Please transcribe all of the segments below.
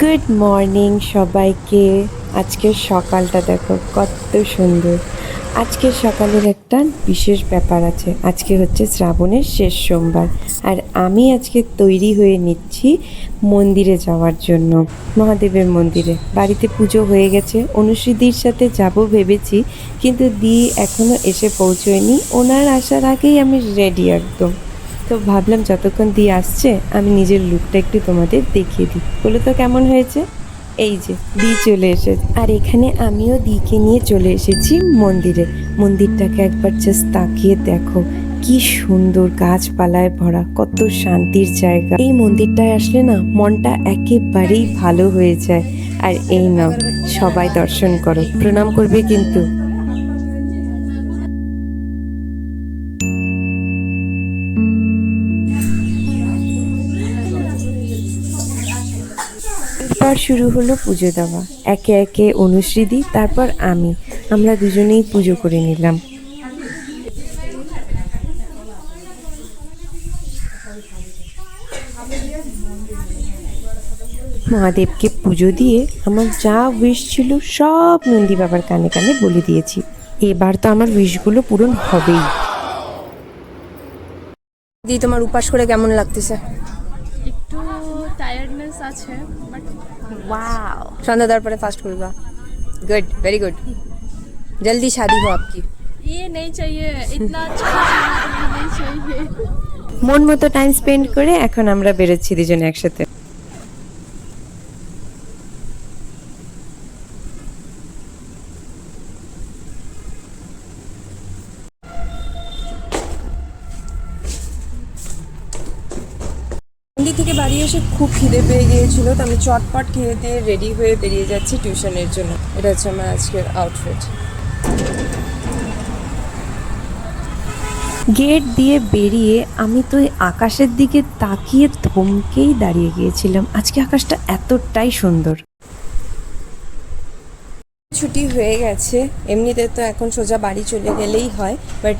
Good morning সবাইকে। আজকের সকালটা দেখো কত সুন্দর। আজকের সকালের একটা বিশেষ ব্যাপার আছে। আজকে হচ্ছে শ্রাবণের শেষ সোমবার, আর আমি আজকে তৈরি হয়ে নিচ্ছি মন্দিরে যাওয়ার জন্য, মহাদেবের মন্দিরে। বাড়িতে পুজো হয়ে গেছে, অনুশ্রীদির সাথে যাব ভেবেছি, কিন্তু দি এখনও এসে পৌঁছয়নি। ওনার আসার আগেই আমি রেডি একদম। তো ভাবলাম যতক্ষণ দিয়ে আসছে আমি নিজের লুকটা একটু তোমাদের দেখিয়ে দিই। বলো তো কেমন হয়েছে? এই যে দি চলে এসেছে, আর এখানে আমিও দিকে নিয়ে চলে এসেছি মন্দিরে। মন্দিরটাকে একবার জাস্ট তাকিয়ে দেখো, কি সুন্দর, গাছপালায় ভরা, কত শান্তির জায়গা। এই মন্দিরটায় আসলে না মনটা একেবারেই ভালো হয়ে যায়। আর এই নাও, সবাই দর্শন করো, প্রণাম করবে কিন্তু। এরপর শুরু হলো পুজো দেওয়া। একে একে অনুশ্রীদি, তারপর আমরা দুজনেই পুজো করে নিলাম। মহাদেবকে পুজো দিয়ে আমার যা উইশ ছিল সব নন্দী বাবার কানে কানে বলে দিয়েছি। এবার তো আমার উইশগুলো পূরণ হবেই। দি, তোমার উপাস করে কেমন লাগতেছে? একটু টায়ার্ডনেস আছে বাট ওয়াও, সন্ধ্যা দেওয়ার পরে ফাস্ট করবা। Good, very good. जल्दी शादी हो आपकी। ये नहीं चाहिए, इतना अच्छा खाना नहीं चाहिए। মন মতো টাইম স্পেন্ড করে এখন আমরা বেরোচ্ছি দুজনে একসাথে। মন্দির থেকে বাড়ি এসে খুব খিদে পেয়ে গিয়েছিল, তো আমি চটপট খেয়ে দিয়ে রেডি হয়ে বেরিয়ে যাচ্ছি টিউশনের জন্য। এটা হচ্ছে আমার আজকের আউটফিট। গেট দিয়ে বেরিয়ে আমি তো আকাশের দিকে তাকিয়ে থমকেই দাঁড়িয়ে গিয়েছিলাম। আজকে আকাশটা এতটাই সুন্দর। ছুটি হয়ে গেছে, এমনিতে তো এখন সোজা বাড়ি চলে গেলেই হয়, বাট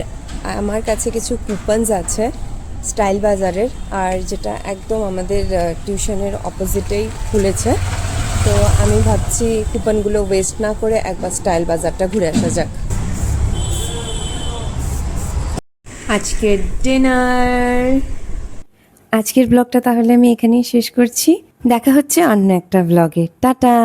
আমার কাছে কিছু কুপনস আছে স্টাইল বাজারের, আর যেটা একদম আমাদের টিউশনের অপোজিটেই খুলেছে। তো আমি ভাবছি কুপনগুলো ওয়েস্ট না করে একবার স্টাইল বাজারটা ঘুরে আসা যাক। আজকের ডিনার। আজকের ব্লগটা তাহলে আমি এখানেই শেষ করছি। দেখা হচ্ছে অন্য একটা ব্লগে। টাটা।